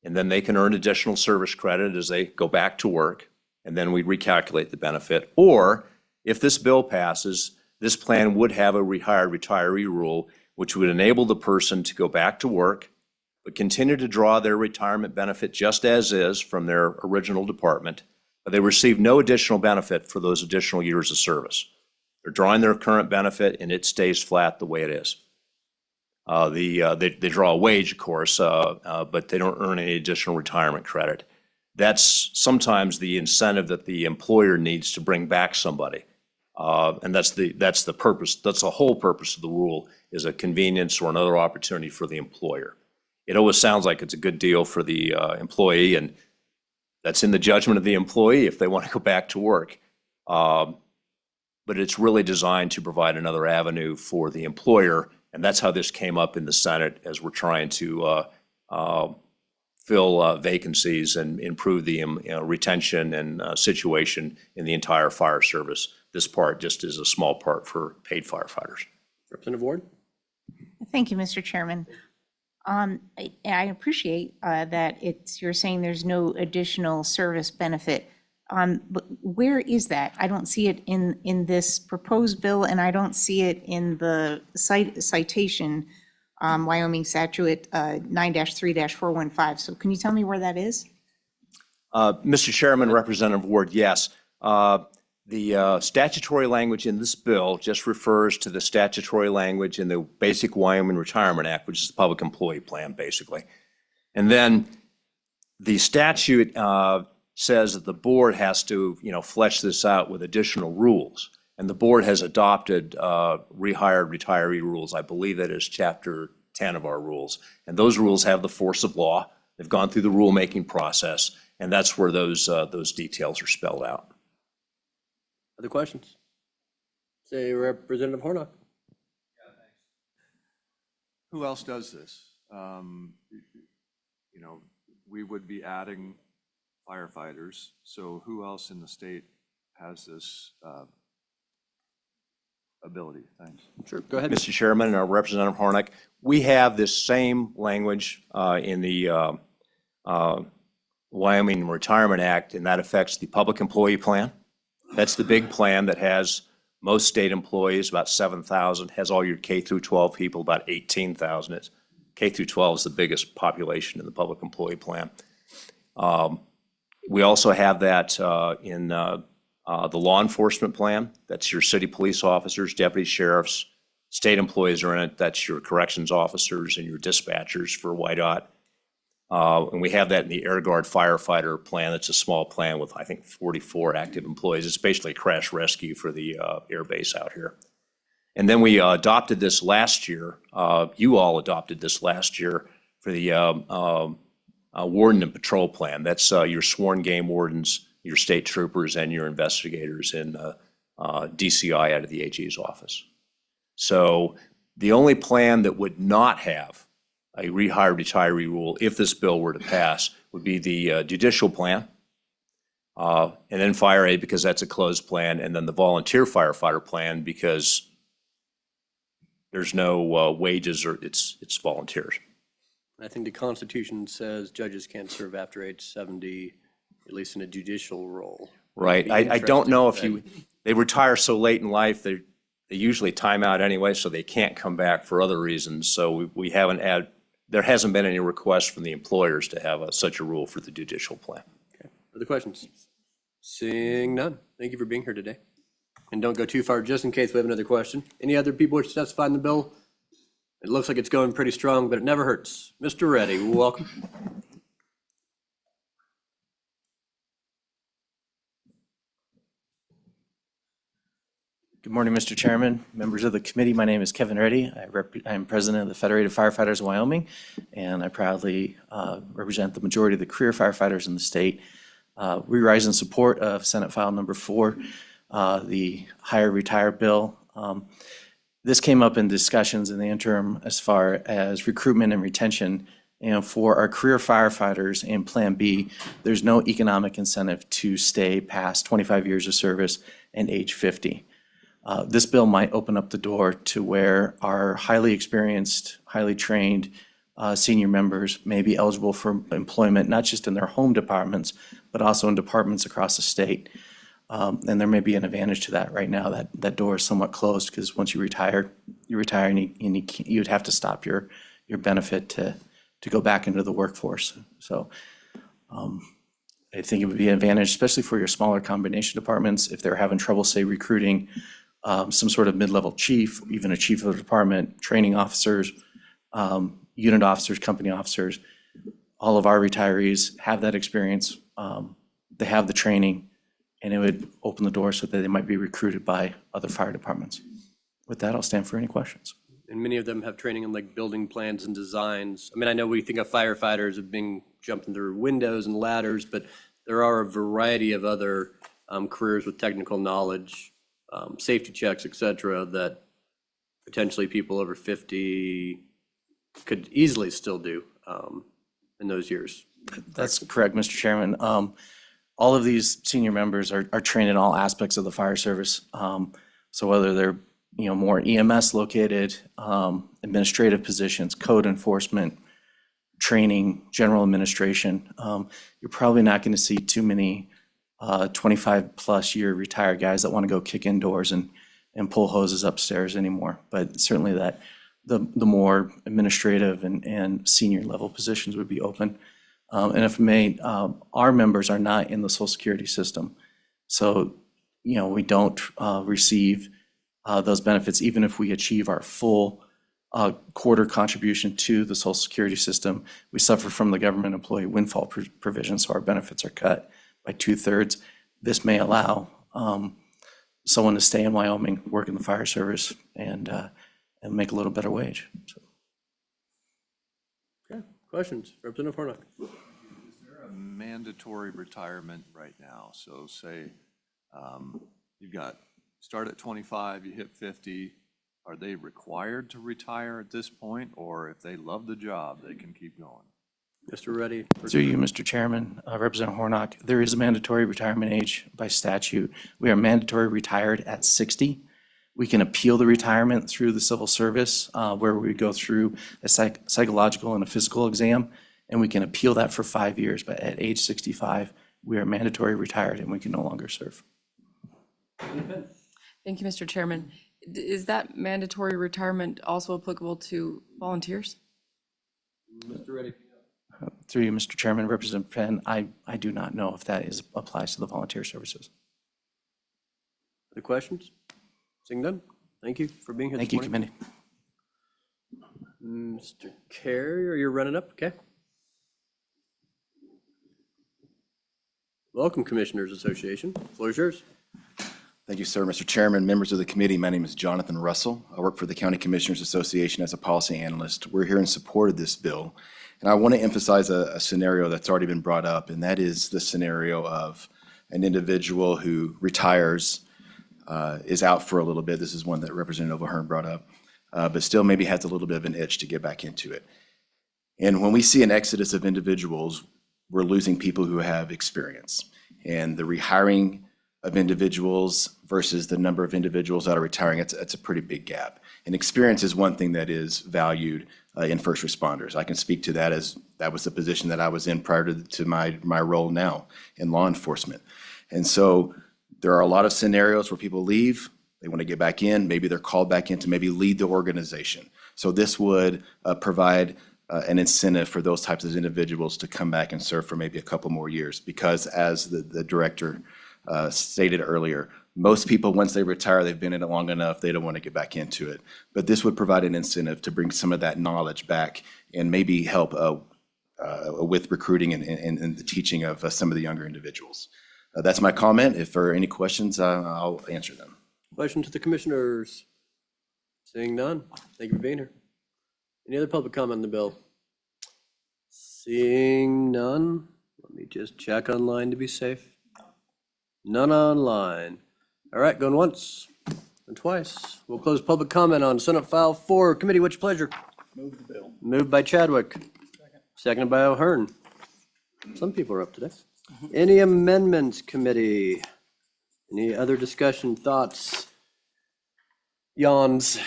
and then they can earn additional service credit as they go back to work, and then we recalculate the benefit. Or if this bill passes, this plan would have a rehired retiree rule, which would enable the person to go back to work, but continue to draw their retirement benefit just as is from their original department, but they receive no additional benefit for those additional years of service. They're drawing their current benefit and it stays flat the way it is. They draw a wage, of course, but they don't earn any additional retirement credit. That's sometimes the incentive that the employer needs to bring back somebody. And that's the purpose. That's the whole purpose of the rule, is a convenience or another opportunity for the employer. It always sounds like it's a good deal for the employee, and that's in the judgment of the employee if they want to go back to work. But it's really designed to provide another avenue for the employer, and that's how this came up in the Senate as we're trying to fill vacancies and improve the retention and situation in the entire fire service. This part just is a small part for paid firefighters.
Representative Ward?
Thank you, Mr. Chairman. I appreciate that you're saying there's no additional service benefit. But where is that? I don't see it in this proposed bill, and I don't see it in the citation, Wyoming statute 9-3-415. So can you tell me where that is?
Mr. Chairman, Representative Ward, yes. The statutory language in this bill just refers to the statutory language in the Basic Wyoming Retirement Act, which is the public employee plan, basically. And then the statute says that the board has to, flesh this out with additional rules. And the board has adopted rehired retiree rules. I believe that is Chapter 10 of our rules. And those rules have the force of law. They've gone through the rulemaking process, and that's where those details are spelled out.
Other questions? Say, Representative Hornock.
Who else does this? We would be adding firefighters. So who else in the state has this ability. Thanks.
Sure, go ahead.
Mr. Chairman, Representative Hornick, we have this same language in the Wyoming Retirement Act, and that affects the public employee plan. That's the big plan that has most state employees, about 7,000, has all your K through 12 people, about 18,000. K through 12 is the biggest population in the public employee plan. We also have that in the law enforcement plan. That's your city police officers, deputy sheriffs, state employees are in it. That's your corrections officers and your dispatchers for WYDOT. And we have that in the Air Guard firefighter plan. It's a small plan with, I think, 44 active employees. It's basically a crash rescue for the air base out here. And then we adopted this last year. You all adopted this last year for the warden and patrol plan. That's your sworn game wardens, your state troopers, and your investigators in DCI out of the AG's office. So the only plan that would not have a rehire retiree rule, if this bill were to pass, would be the judicial plan, and then fire aid, because that's a closed plan, and then the volunteer firefighter plan, because there's no wages, or it's volunteers.
I think the Constitution says judges can't serve after age 70, at least in a judicial role.
Right.
Be
I don't know if
interesting.
they retire so late in life, they usually time out anyway, so they can't come back for other reasons. So we haven't had, there hasn't been any request from the employers to have such a rule for the judicial plan.
Okay. Other questions? Seeing none. Thank you for being here today. And don't go too far, just in case we have another question. Any other people wish to testify in the bill? It looks like it's going pretty strong, but it never hurts. Mr. Reddy, welcome.
Good morning, Mr. Chairman, members of the committee. My name is Kevin Reddy. I'm president of the Federated Firefighters of Wyoming, and I proudly represent the majority of the career firefighters in the state. We rise in support of Senate File Number 4, the Hire Retire Bill. This came up in discussions in the interim as far as recruitment and retention. And for our career firefighters in Plan B, there's no economic incentive to stay past 25 years of service and age 50. This bill might open up the door to where our highly experienced, highly trained senior members may be eligible for employment, not just in their home departments, but also in departments across the state. And there may be an advantage to that. Right now, that door is somewhat closed, because once you retire and you'd have to stop your benefit to go back into the workforce. So I think it would be an advantage, especially for your smaller combination departments, if they're having trouble, say, recruiting some sort of mid-level chief, even a chief of the department, training officers, unit officers, company officers. All of our retirees have that experience. They have the training, and it would open the door so that they might be recruited by other fire departments. With that, I'll stand for any questions.
And many of them have training in like building plans and designs. I mean, I know we think of firefighters as being jumping through windows and ladders, but there are a variety of other careers with technical knowledge, safety checks, et cetera, that potentially people over 50 could easily still do in those years.
That's correct, Mr. Chairman. All of these senior members are trained in all aspects of the fire service. So whether they're more EMS located, administrative positions, code enforcement, training, general administration, you're probably not going to see too many 25-plus year retired guys that want to go kick indoors and pull hoses upstairs anymore. But certainly that the more administrative and senior level positions would be open. And if I may, our members are not in the Social Security system. So, we don't receive those benefits, even if we achieve our full quarter contribution to the Social Security system. We suffer from the government employee windfall provision, so our benefits are cut by 2/3. This may allow someone to stay in Wyoming, work in the fire service, and make a little better wage. So.
Okay, questions? Representative Hornick.
Is there a mandatory retirement right now? So say you've got, start at 25, you hit 50. Are they required to retire at this point? Or if they love the job, they can keep going?
Mr. Reddy.
Through you, Mr. Chairman, Representative Hornick, there is a mandatory retirement age by statute. We are mandatory retired at 60. We can appeal the retirement through the civil service, where we go through a psychological and a physical exam, and we can appeal that for 5 years. But at age 65, we are mandatory retired and we can no longer serve.
Thank you, Mr. Chairman. Is that mandatory retirement also applicable to volunteers?
Mr. Reddy.
Through you, Mr. Chairman, Representative Penn, I do not know if that applies to the volunteer services.
Other questions? Seeing none, thank you for being here this
Thank you,
morning.
committee.
Mr. Carrier, you're running up, okay? Welcome, Commissioners Association. Floor is yours.
Thank you, sir. Mr. Chairman, members of the committee, my name is Jonathan Russell. I work for the County Commissioners Association as a policy analyst. We're here in support of this bill. And I want to emphasize a scenario that's already been brought up, and that is the scenario of an individual who retires, is out for a little bit. This is one that Representative O'Hearn brought up, but still maybe has a little bit of an itch to get back into it. And when we see an exodus of individuals, we're losing people who have experience. And the rehiring of individuals versus the number of individuals that are retiring, it's a pretty big gap. And experience is one thing that is valued in first responders. I can speak to that as that was the position that I was in prior to my role now in law enforcement. And so there are a lot of scenarios where people leave, they want to get back in, maybe they're called back in to maybe lead the organization. So this would provide an incentive for those types of individuals to come back and serve for maybe a couple more years, because as the director stated earlier, most people, once they retire, they've been in it long enough, they don't want to get back into it. But this would provide an incentive to bring some of that knowledge back and maybe help with recruiting and the teaching of some of the younger individuals. That's my comment. If there are any questions, I'll answer them.
Question to the Commissioners? Seeing none, thank you for being here. Any other public comment on the bill? Seeing none, let me just check online to be safe. None online. All right, going once and twice. We'll close public comment on Senate File 4. Committee, what's your pleasure?
Move the bill.
Moved by Chadwick. Seconded by O'Hearn. Some people are up today. Any amendments, committee? Any other discussion, thoughts, yawns?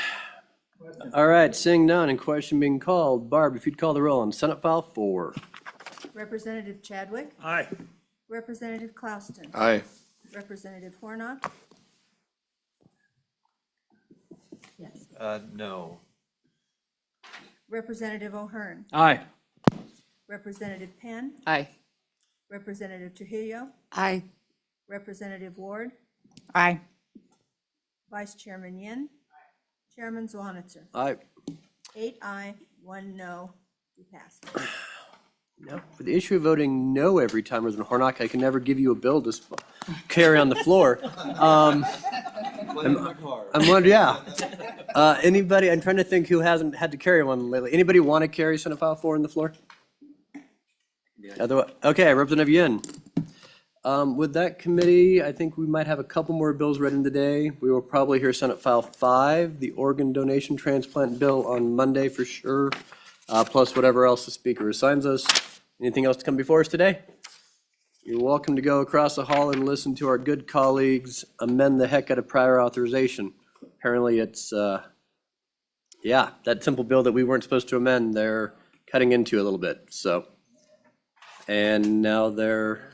All right, seeing none and question being called. Barb, if you'd call the roll on Senate File 4.
Representative Chadwick?
Aye.
Representative Klauston?
Aye.
Representative Hornock? Yes.
No.
Representative O'Hearn?
Aye.
Representative Penn?
Aye.
Representative Trujillo?
Aye.
Representative Ward?
Aye.
Vice Chairman Yin? Chairman Zwanitzer?
Aye.
8 aye, 1 no, you pass.
No, for the issue of voting no every time, Representative Hornock, I can never give you a bill to carry on the floor. I'm wondering, yeah. Anybody, I'm trying to think who hasn't had to carry one lately. Anybody want to carry Senate File 4 on the floor? Otherwise, okay, Representative Yin. With that committee, I think we might have a couple more bills read in today. We will probably hear Senate File 5, the organ donation transplant bill on Monday for sure, plus whatever else the speaker assigns us. Anything else to come before us today? You're welcome to go across the hall and listen to our good colleagues amend the heck out of prior authorization. Apparently it's, yeah, that simple bill that we weren't supposed to amend, they're cutting into a little bit, so. And now they're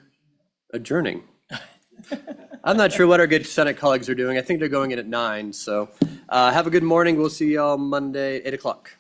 adjourning. I'm not sure what our good Senate colleagues are doing. I think they're going in at 9, so have a good morning. We'll see y'all Monday, 8 o'clock.